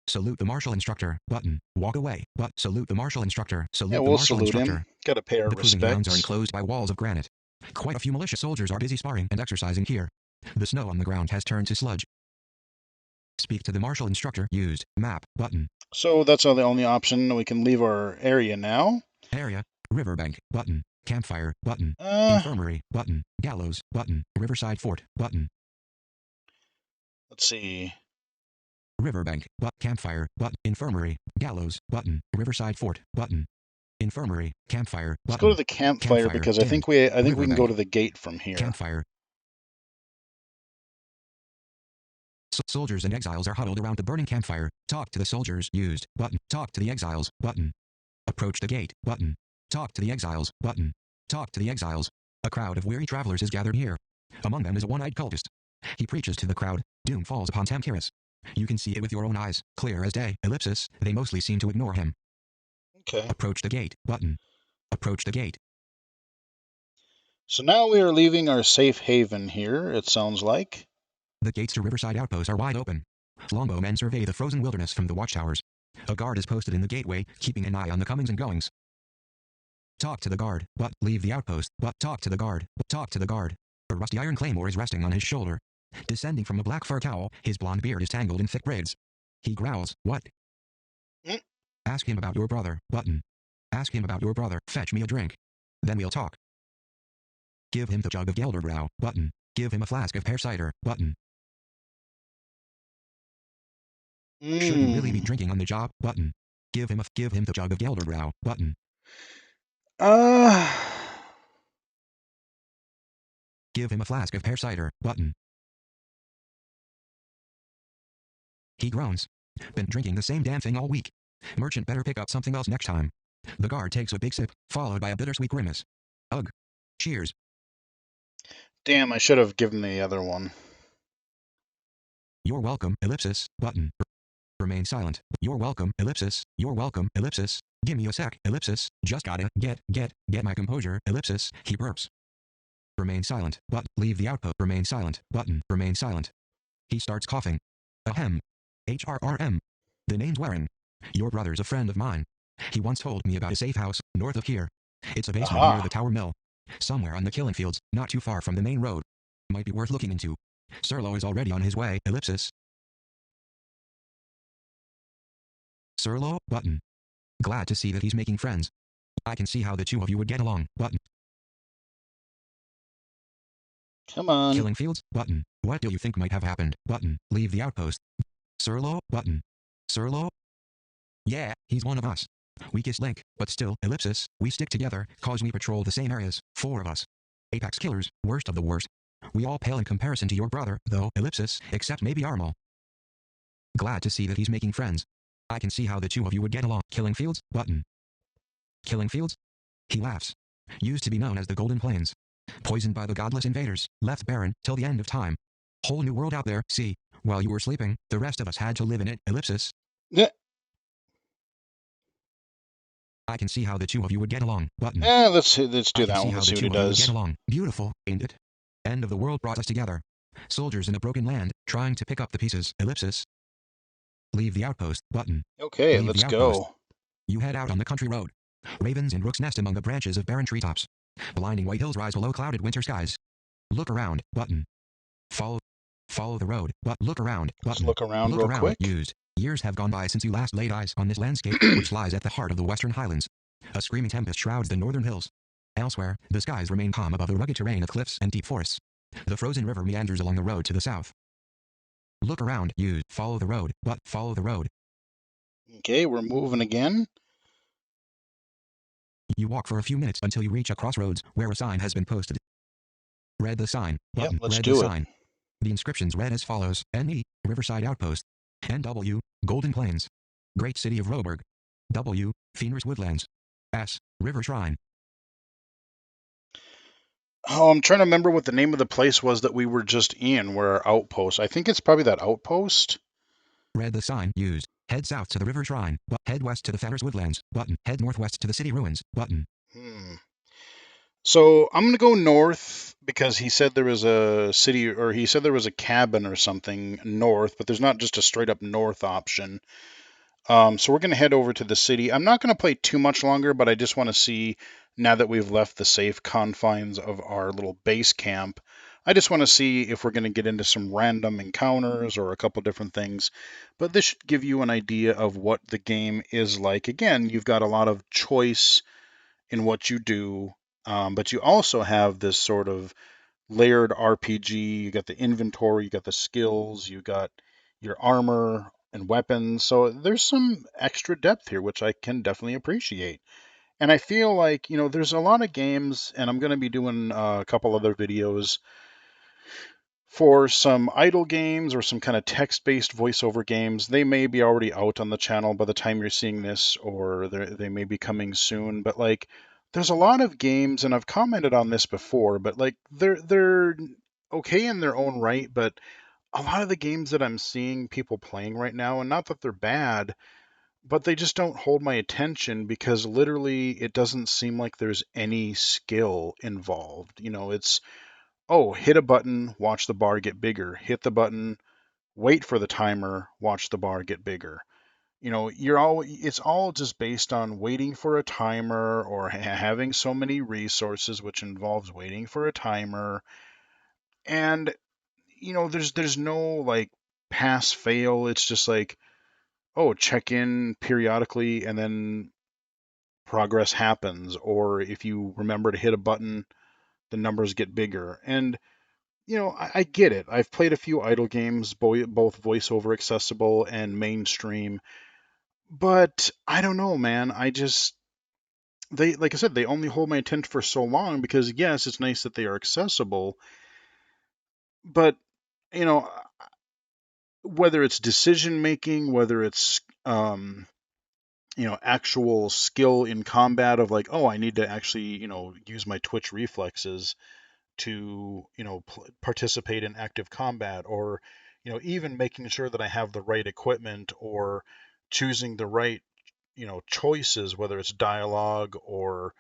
Salute the martial instructor, button. Walk away, but salute the martial instructor. Salute Yeah, the we'll martial salute instructor. him. Gotta pay our The proving grounds are respects. enclosed by walls of granite. Quite a few militia soldiers are busy sparring and exercising here. The snow on the ground has turned to sludge. Speak to the martial instructor. Used. Map. Button. So that's the only option. We can leave our area now. Area. Riverbank. Button. Campfire. Button. Infirmary. Button. Gallows. Button. Riverside Fort. Button. Let's see. Riverbank. Campfire. Infirmary. Gallows. Button. Riverside Fort. Button. Infirmary. Campfire. Let's go to the campfire because I think we can go to the gate from here. Campfire. Soldiers and exiles are huddled around the burning campfire. Talk to the soldiers. Used. Button. Talk to the exiles. Button. Approach the gate. Button. Talk to the exiles. Button. Talk to the exiles. A crowd of weary travelers is gathered here. Among them is a one-eyed cultist. He preaches to the crowd. Doom falls upon Tamkiris. You can see it with your own eyes, clear as day. Ellipsis. They mostly seem to ignore him. Okay. Approach the gate. Button. Approach the gate. So now we are leaving our safe haven here, it sounds like. The gates to Riverside Outpost are wide open. Longbowmen survey the frozen wilderness from the watchtowers. A guard is posted in the gateway, keeping an eye on the comings and goings. Talk to the guard, but leave the outpost, but talk to the guard, talk to the guard. A rusty iron claymore is resting on his shoulder. Descending from a black fur cowl, his blonde beard is tangled in thick braids. He growls, what? Ask him about your brother, button. Ask him about your brother, fetch me a drink. Then we'll talk. Give him the jug of Gelderbrow, button. Give him a flask of pear cider, button. Should he really be drinking on the job, button? Give him the jug of Gelderbrow, button. Give him a flask of pear cider, button. He groans. Been drinking the same damn thing all week. Merchant better pick up something else next time. The guard takes a big sip, followed by a bittersweet grimace. Ugh. Cheers. Damn, I should have given the other one. You're welcome, ellipsis, button. Remain silent. You're welcome, ellipsis. You're welcome, ellipsis. Give me a sec, ellipsis. Just gotta get my composure, ellipsis. He burps. Remain silent, but leave the outpost. Remain silent, button. Remain silent. He starts coughing. Ahem. HRRM. The name's Warren. Your brother's a friend of mine. He once told me about a safe house, north of here. It's a basement near the Tower Mill. Somewhere on the killing fields, not too far from the main road. Might be worth looking into. Serlo is already on his way, ellipsis. Serlo, button. Glad to see that he's making friends. I can see how the two of you would get along, button. Come on. Killing fields, button. What do you think might have happened, button. Leave the outpost. Serlo, button. Serlo? Yeah, he's one of us. Weakest link, but still, ellipsis, we stick together, cause we patrol the same areas, 4 of us. Apex killers, worst of the worst. We all pale in comparison to your brother, though, ellipsis, except maybe Armal. Glad to see that he's making friends. I can see how the two of you would get along. Killing fields, button. Killing fields? He laughs. Used to be known as the Golden Plains. Poisoned by the godless invaders, left barren, till the end of time. Whole new world out there, see. While you were sleeping, the rest of us had to live in it, ellipsis. Yeah. I can see how the two of you would get along, button. Let's do that one. Let's see what he does. Get along. Beautiful, ain't it? End of the world brought us together. Soldiers in a broken land, trying to pick up the pieces, ellipsis. Leave the outpost, button. Okay, let's go. You head out on the country road. Ravens and rooks nest among the branches of barren treetops. Blinding white hills rise below clouded winter skies. Look around, button. Follow the road, but look around, button. Let's look around real quick. Used. Years have gone by since you last laid eyes on this landscape, which lies at the heart of the western highlands. A screaming tempest shrouds the northern hills. Elsewhere, the skies remain calm above the rugged terrain of cliffs and deep forests. The frozen river meanders along the road to the south. Look around, used. Follow the road, but follow the road. Okay, we're moving again. You walk for a few minutes until you reach a crossroads where a sign has been posted. Read the sign. Button. Yep, let's read do the it. sign. The inscriptions read as follows: N.E. Riverside Outpost. N.W. Golden Plains. Great City of Roburg. W. Fenris Woodlands. S. River Shrine. Oh, I'm trying to remember what the name of the place was that we were just in, where our outpost. I think it's probably that outpost. Read the sign. Used. Head south to the River Shrine. Head west to the Fenris Woodlands. Button. Head northwest to the city ruins. Button. Hmm. So I'm gonna go north because he said there was a city, or he said there was a cabin or something north, but there's not just a straight up north option. So we're gonna head over to the city. I'm not gonna play too much longer, but I just want to see, now that we've left the safe confines of our little base camp, I just want to see if we're gonna get into some random encounters or a couple different things. But this should give you an idea of what the game is like. Again, you've got a lot of choice in what you do, but you also have this sort of layered RPG. You got the inventory, you got the skills, you got your armor and weapons. So there's some extra depth here, which I can definitely appreciate. And I feel like, there's a lot of games, and I'm going to be doing a couple other videos for some idle games or some kind of text-based voiceover games. They may be already out on the channel by the time you're seeing this, or they may be coming soon. But like, there's a lot of games, and I've commented on this before, but like they're okay in their own right. But a lot of the games that I'm seeing people playing right now, and not that they're bad, but they just don't hold my attention because literally it doesn't seem like there's any skill involved. It's, oh, hit a button, watch the bar get bigger. Hit the button, wait for the timer, watch the bar get bigger. It's all just based on waiting for a timer or having so many resources, which involves waiting for a timer. And there's no like pass fail. It's just like, oh, check in periodically and then progress happens. Or if you remember to hit a button, the numbers get bigger. And I get it. I've played a few idle games, both voiceover accessible and mainstream, but I don't know, man. They, like I said, they only hold my attention for so long because, yes, it's nice that they are accessible, but, you know, whether it's decision making, whether it's, actual skill in combat of like, oh, I need to actually, use my twitch reflexes to participate in active combat, or even making sure that I have the right equipment, or choosing the right choices, whether it's dialogue or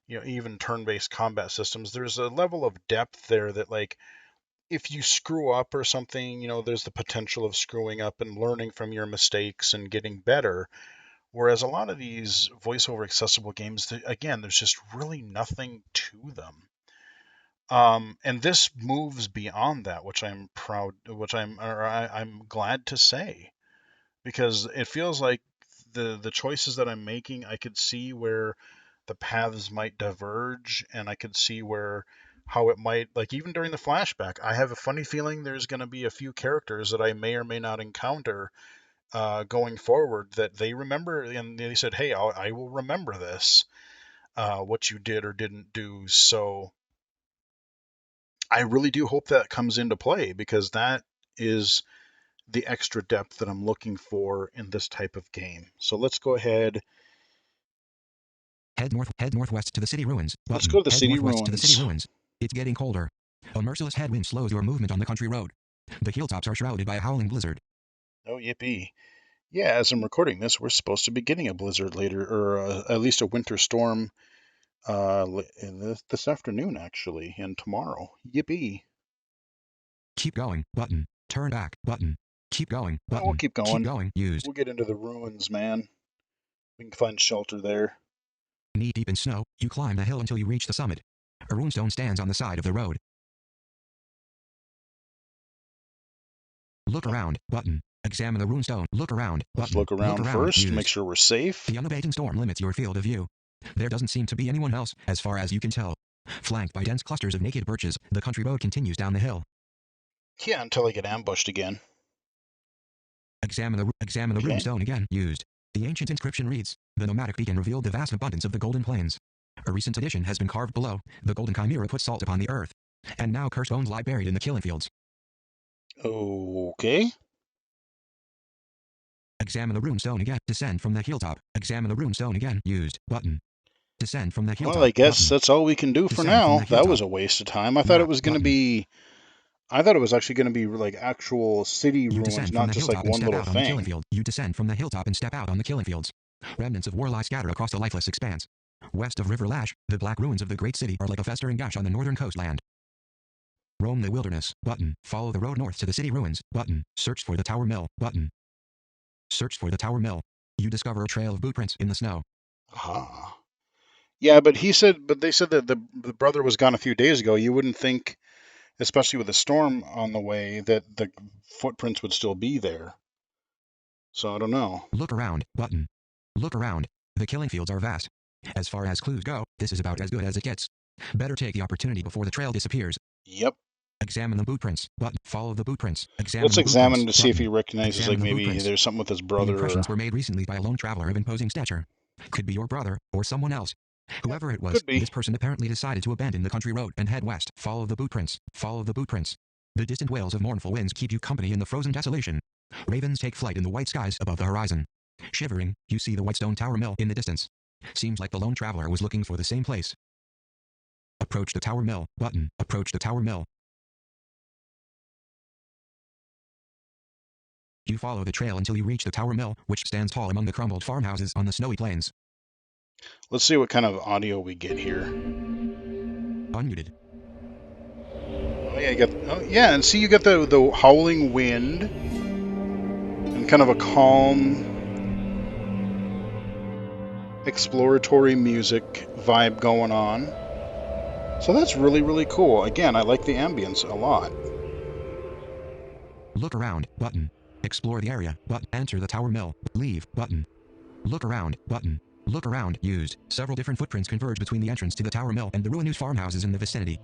even turn-based combat systems. There's a level of depth there that, like, if you screw up or something, there's the potential of screwing up and learning from your mistakes and getting better. Whereas a lot of these voiceover accessible games, again, there's just really nothing to them. And this moves beyond that, which I'm proud, which I'm glad to say, because it feels like the choices that I'm making, I could see where the paths might diverge, and I could see where how it might, like, even during the flashback, I have a funny feeling there's going to be a few characters that I may or may not encounter going forward that they remember, and they said, "Hey, I will remember this, what you did or didn't do." So I really do hope that comes into play, because that is the extra depth that I'm looking for in this type of game. So let's go ahead. Head northwest to the city ruins. Let's Button. go to the Head city northwest to the city ruins. ruins. It's getting colder. A merciless headwind slows your movement on the country road. The hilltops are shrouded by a howling blizzard. Oh, yippee. Yeah, as I'm recording this, we're supposed to be getting a blizzard later, or at least a winter storm this afternoon, actually, and tomorrow. Yippee. Keep going. Button. Turn back. Button. Keep going. Oh, we'll Button. keep Keep going. going. Used. We'll get into the ruins, man. We can find shelter there. Knee deep in snow, you climb the hill until you reach the summit. A runestone stands on the side of the road. Look Oh, around. Button. Examine the runestone. Look around. let's Button. look Look around around. first, make Used. sure we're safe. The unabating storm limits your field of view. There doesn't seem to be anyone else, as far as you can tell. Flanked by dense clusters of naked birches, the country road continues down the hill. Yeah, until I get ambushed again. Examine the Okay. runestone again. Used. The ancient inscription reads, "The nomadic beacon revealed the vast abundance of the Golden Plains. A recent addition has been carved below. The Golden Chimera put salt upon the earth. And now cursed bones lie buried in the killing fields." Okay. Examine the runestone again. Descend from the hilltop. Examine the runestone again. Used. Button. Descend from the Well, I hilltop. guess Button. that's all we can do for Descend from now. the That was hilltop. a waste of time. I thought it Map. was going to Button. be. I thought it was actually going to be like actual city You ruins, descend from not the just like hilltop and one step little out on the killing thing. field. You descend from the hilltop and step out on the killing fields. Remnants of war lie scattered across the lifeless expanse. West of River Lash, the black ruins of the great city are like a festering gash on the northern coastland. Roam the wilderness, button. Follow the road north to the city ruins, button. Search for the Tower Mill, button. Search for the Tower Mill. You discover a trail of boot prints in the snow. Ah. Yeah, but they said that the brother was gone a few days ago. You wouldn't think, especially with a storm on the way, that the footprints would still be there. So I don't know. Look around, button. Look around. The killing fields are vast. As far as clues go, this is about as good as it gets. Better take the opportunity before the trail disappears. Yep. Examine the boot prints, button. Follow the boot prints. Let's The examine boot to prints, see if he button. recognizes, like, maybe there's something with his The brother. impressions were made recently by a lone traveler of imposing stature. Could be your brother, or someone else. Whoever it was, Could be. this person apparently decided to abandon the country road and head west. Follow the boot prints. Follow the boot prints. The distant wails of mournful winds keep you company in the frozen desolation. Ravens take flight in the white skies above the horizon. Shivering, you see the Whitestone Tower Mill in the distance. Seems like the lone traveler was looking for the same place. Approach the Tower Mill, button. Approach the Tower Mill. You follow the trail until you reach the Tower Mill, which stands tall among the crumbled farmhouses on the snowy plains. Let's see what kind of audio we get here. Unmuted. Oh yeah, and see, you got the howling wind and kind of a calm exploratory music vibe going on. So that's really, really cool. Again, I like the ambience a lot. Look around, button. Explore the area, button. Enter the Tower Mill. Leave, button. Look around, button. Look around, used. Several different footprints converge between the entrance to the Tower Mill and the ruinous farmhouses in the vicinity.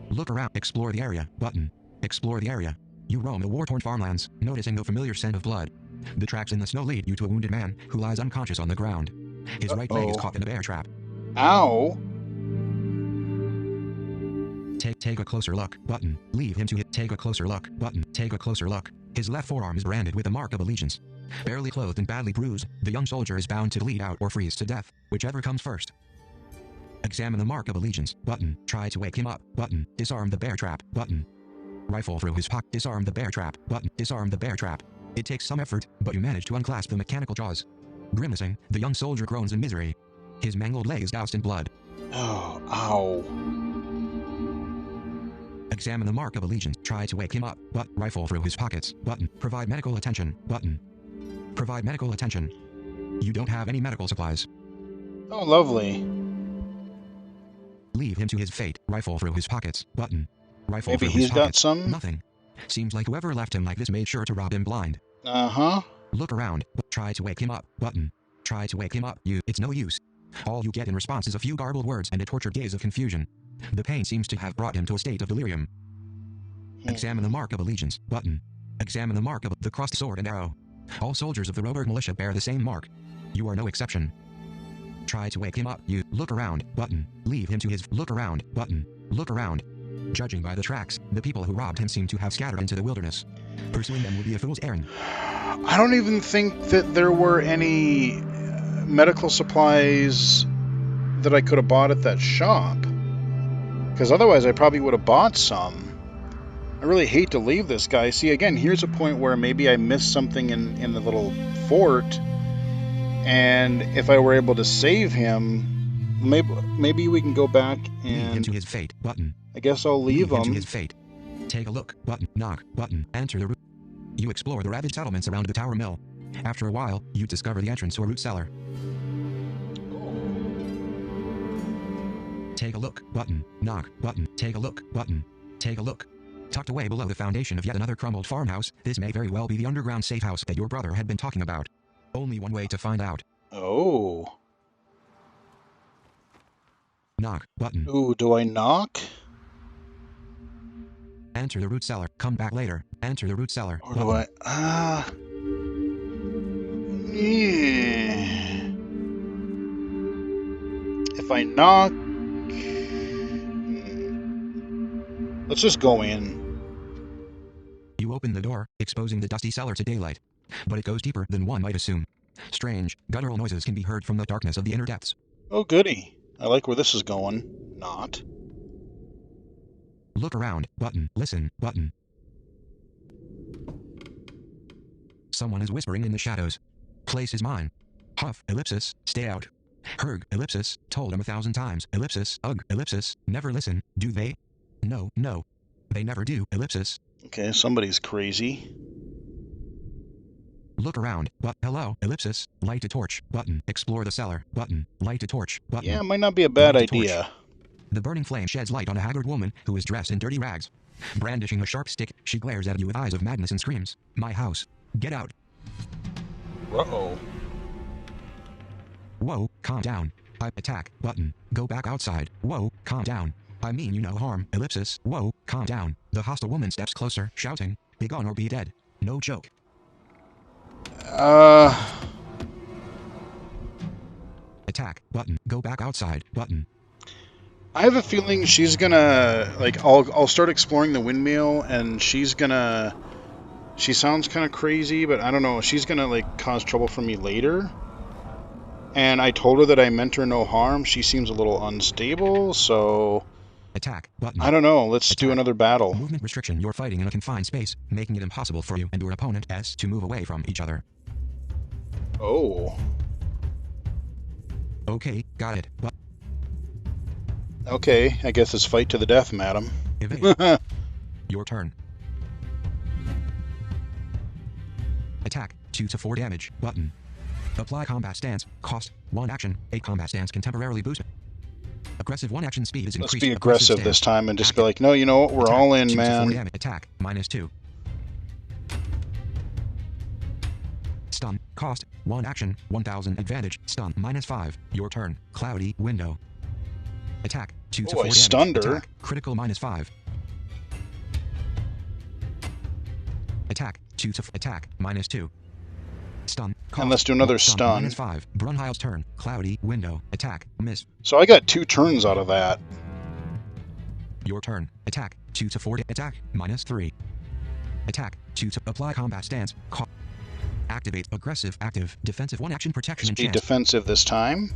Look around, explore the area, button. Explore the area. You roam the war-torn farmlands, noticing the familiar scent of blood. The tracks in the snow lead you to a wounded man who lies unconscious on the ground. His right leg is caught in a bear trap. Ow! Take a closer look, button. Leave him to it. Take a closer look, button. Take a closer look. His left forearm is branded with the mark of allegiance. Barely clothed and badly bruised, the young soldier is bound to bleed out or freeze to death, whichever comes first. Examine the mark of allegiance, button. Try to wake him up, button. Disarm the bear trap, button. Rifle through his pocket. Disarm the bear trap, button. Disarm the bear trap. It takes some effort, but you manage to unclasp the mechanical jaws. Grimacing, the young soldier groans in misery. His mangled leg is doused in blood. Oh, ow. Examine the mark of allegiance. Try to wake him up, but rifle through his pockets, button. Provide medical attention, button. Provide medical attention. You don't have any medical supplies. Oh, lovely. Leave him to his fate. Rifle through his pockets, button. Rifle Maybe through his he's got pockets. some? Nothing. Seems like whoever left him like this made sure to rob him blind. Uh-huh. Look around, but try to wake him up, button. Try to wake him up. It's no use. All you get in response is a few garbled words and a tortured gaze of confusion. The pain seems to have brought him to a state of delirium. Examine the mark of allegiance, button. Examine the mark of the crossed sword and arrow. All soldiers of the Roberg militia bear the same mark. You are no exception. Try to wake him up. You look around, button. Leave him to his look around, button. Look around. Judging by the tracks, the people who robbed him seem to have scattered into the wilderness. Pursuing them would be a fool's errand. I don't even think that there were any medical supplies that I could have bought at that shop. Because otherwise I probably would have bought some. I really hate to leave this guy. See, again, here's a point where maybe I missed something in the little fort. And if I were able to save him, maybe we can go back and... Leave him to his fate, button. I guess I'll leave him. To his fate. Take a look, button. Knock, button. Enter the root. You explore the ravaged settlements around the Tower Mill. After a while, you discover the entrance to a root cellar. Take a look, button. Knock, button. Take a look, button. Take a look. Tucked away below the foundation of yet another crumbled farmhouse, this may very well be the underground safe house that your brother had been talking about. Only one way to find out. Oh. Knock, button. Ooh, do I knock? Enter the root cellar. Come back later. Enter the root cellar. Or do I... Yeah. If I knock... Let's just go in. You open the door, exposing the dusty cellar to daylight. But it goes deeper than one might assume. Strange, guttural noises can be heard from the darkness of the inner depths. Oh, goody. I like where this is going. Not. Look around, button. Listen, button. Someone is whispering in the shadows. Place is mine. Huff, ellipsis, stay out. Herg, ellipsis, told him 1,000 times, ellipsis, ugh, ellipsis, never listen, do they? No, no. They never do, ellipsis. Okay, somebody's crazy. Look around, but hello, ellipsis, light a torch, button, explore the cellar, button, light a torch, button. Yeah, it might not be a bad Light a torch. idea. The burning flame sheds light on a haggard woman who is dressed in dirty rags. Brandishing a sharp stick, she glares at you with eyes of madness and screams, "My house. Get out." Uh-oh. Whoa, calm down. I attack, button, go back outside. Whoa, calm down. I mean you no harm, ellipsis. Whoa, calm down. The hostile woman steps closer, shouting, "Be gone or be dead." No joke. Attack, button, go back outside, button. I have a feeling she's gonna, like, I'll start exploring the windmill, and she's gonna, she sounds kind of crazy, but I don't know, she's gonna, like, cause trouble for me later. And I told her that I meant her no harm. She seems a little unstable, so... Attack, button. I don't know, let's do another battle. Movement restriction. You're fighting in a confined space, making it impossible for you and your opponent to move away from each other. Oh. Okay, got it. But Okay, I guess it's fight to the death, madam. evade. Your turn. Attack, 2 to 4 damage, button. Apply combat stance, cost, 1 action. A combat stance can temporarily boost. Aggressive 1 action speed is Let's increased. be aggressive this time and just be like, no, you know what, we're Attack, all in, 2 to 4 man. damage. Attack, -2. Stun, cost, 1 action, 1000 advantage, stun, -5. Your turn, cloudy window. Attack, 2 to 4 I damage. stunned her. Attack, critical -5. Attack, 2 to attack, -2. Stun, cost, And let's do another stun. -5. Brunheil's turn, cloudy window. Attack, miss. So I got 2 turns out of that. Your turn, attack, 2 to 4 attack, -3. Attack, 2 to apply combat stance, activate aggressive, active, defensive 1 action protection Let's and be chance. defensive this time.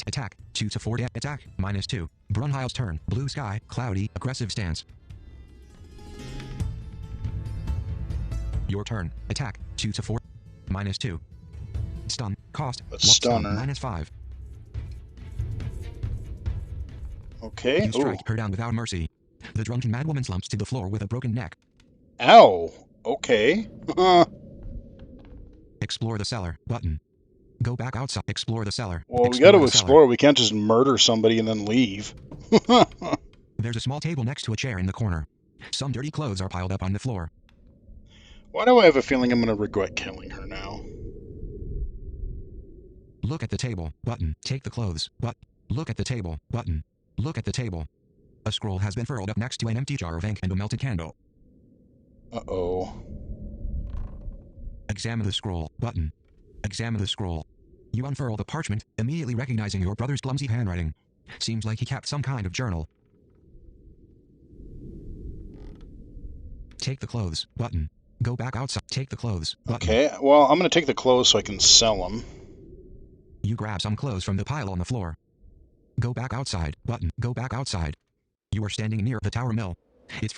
Attack, 2 to 4 attack, -2. Brunheil's turn, blue sky, cloudy, aggressive stance. Your turn, attack, 2 to 4, -2. Stun, cost, Let's stun her. -5. Okay. You Ooh. strike her down without mercy. The drunken madwoman slumps to the floor with a broken neck. Ow. Okay. Explore the cellar, button. Go back outside, explore the cellar. Well, we gotta the explore. We can't just murder somebody and then leave. There's a small table next to a chair in the corner. Some dirty clothes are piled up on the floor. Why do I have a feeling I'm gonna regret killing her now? Look at the table, button. Take the clothes, but look at the table, button. Look at the table. A scroll has been furled up next to an empty jar of ink and a melted candle. Uh-oh. Examine the scroll, button. Examine the scroll. You unfurl the parchment, immediately recognizing your brother's clumsy handwriting. Seems like he kept some kind of journal. Take the clothes, button. Go back outside. Take the clothes, button. Okay, well, I'm gonna take the clothes so I can sell them. You grab some clothes from the pile on the floor. Go back outside, button. Go back outside. You are standing near the tower mill. It's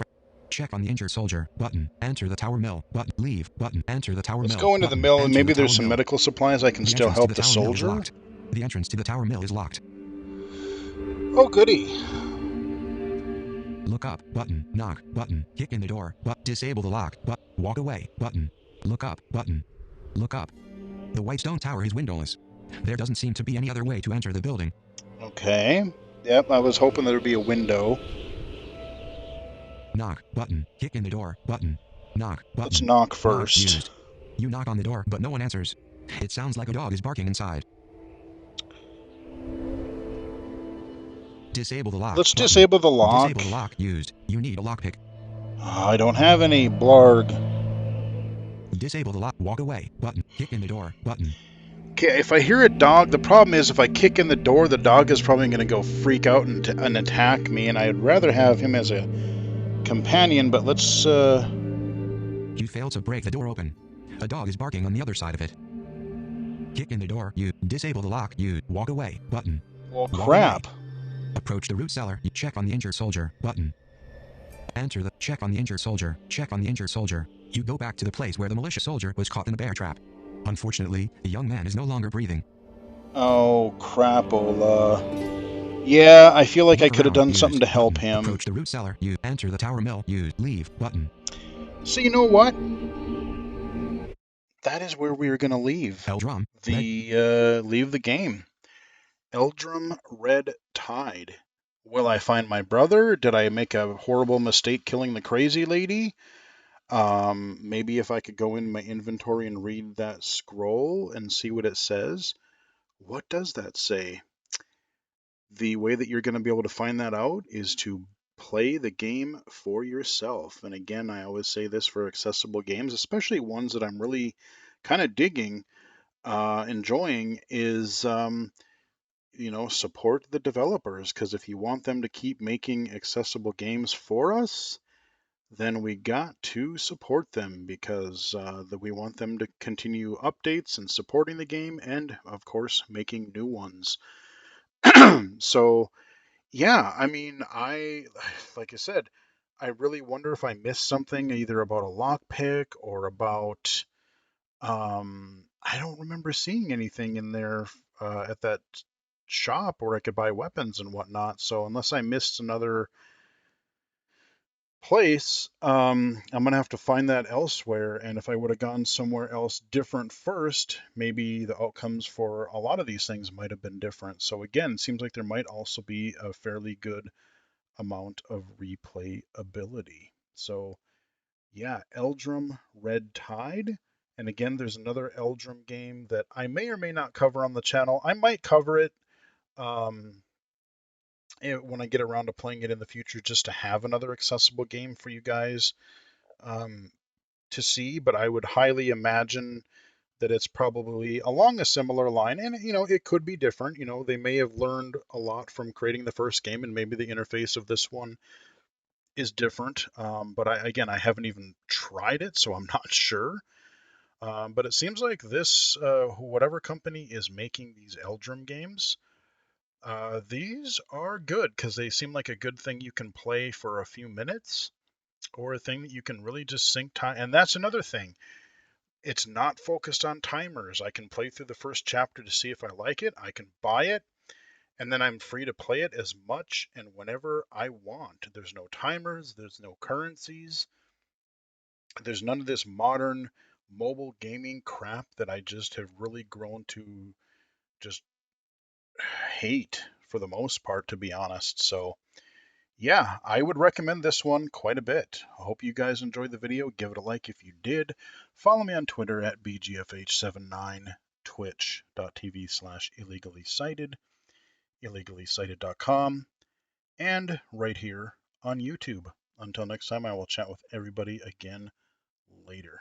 check on the injured soldier, button. Enter the tower mill, button. Leave, button. Enter the tower mill. Let's go into the button. mill and Enter maybe the there's tower some mill. medical supplies I can The still entrance to help the the tower mill is soldier. locked. The entrance to the tower mill is locked. Oh, goody. Look up, button. Knock, button. Kick in the door, but disable the lock, but walk away, button. Look up, button. Look up. The white stone tower is windowless. There doesn't seem to be any other way to enter the building. Okay. Yep, I was hoping there'd be a window. Knock, button. Kick in the door, button. Knock, button. Let's knock Knock first. used. You knock on the door, but no one answers. It sounds like a dog is barking inside. Disable the lock. Let's button. disable the lock. Disable the lock used. You need a lockpick. I don't have any, blarg. Disable the lock. Walk away, button. Kick in the door, button. Okay, if I hear a dog, the problem is if I kick in the door, the dog is probably going to go freak out and attack me, and I'd rather have him as a companion, but let's, You fail to break the door open. A dog is barking on the other side of it. Kick in the door. You disable the lock. You walk away, button. well, Walk crap. away. Approach the root cellar. You check on the injured soldier, button. Enter the check on the injured soldier. Check on the injured soldier. You go back to the place where the militia soldier was caught in a bear trap. Unfortunately, the young man is no longer breathing. Oh, crapola. Yeah, I feel like I Look could have around. done Use something to help button. him. Approach the root cellar. Use enter the tower mill. Use leave button. So you know what? That is where we are going to leave. Eldrum. Red. Leave the game. Eldrum Red Tide. Will I find my brother? Did I make a horrible mistake killing the crazy lady? Maybe if I could go in my inventory and read that scroll and see what it says. What does that say? The way that you're going to be able to find that out is to play the game for yourself. And again, I always say this for accessible games, especially ones that I'm really kind of digging, enjoying, is support the developers, because if you want them to keep making accessible games for us, then we got to support them, because we want them to continue updates and supporting the game, and of course making new ones. So yeah, I mean, like I said, I really wonder if I missed something either about a lockpick or about I don't remember seeing anything in there at that shop where I could buy weapons and whatnot. So unless I missed another place, I'm gonna have to find that elsewhere. And if I would have gone somewhere else different first, maybe the outcomes for a lot of these things might have been different. So again, it seems like there might also be a fairly good amount of replayability. So yeah, Eldrum Red Tide. And again, there's another Eldrum game that I may or may not cover on the channel. I might cover it um, when I get around to playing it in the future, just to have another accessible game for you guys um, to see. But I would highly imagine that it's probably along a similar line. And, it could be different. They may have learned a lot from creating the first game, and maybe the interface of this one is different. But again, I haven't even tried it, so I'm not sure. But it seems like this, whatever company is making these Eldrum games, these are good because they seem like a good thing you can play for a few minutes, or a thing that you can really just sink time. And that's another thing. It's not focused on timers. I can play through the first chapter to see if I like it. I can buy it, and then I'm free to play it as much and whenever I want. There's no timers, there's no currencies, there's none of this modern mobile gaming crap that I just have really grown to just hate for the most part, to be honest. So, yeah, I would recommend this one quite a bit. I hope you guys enjoyed the video. Give it a like if you did. Follow me on Twitter at BGFH79, twitch.tv/illegally cited, illegally cited.com, and right here on YouTube. Until next time, I will chat with everybody again later.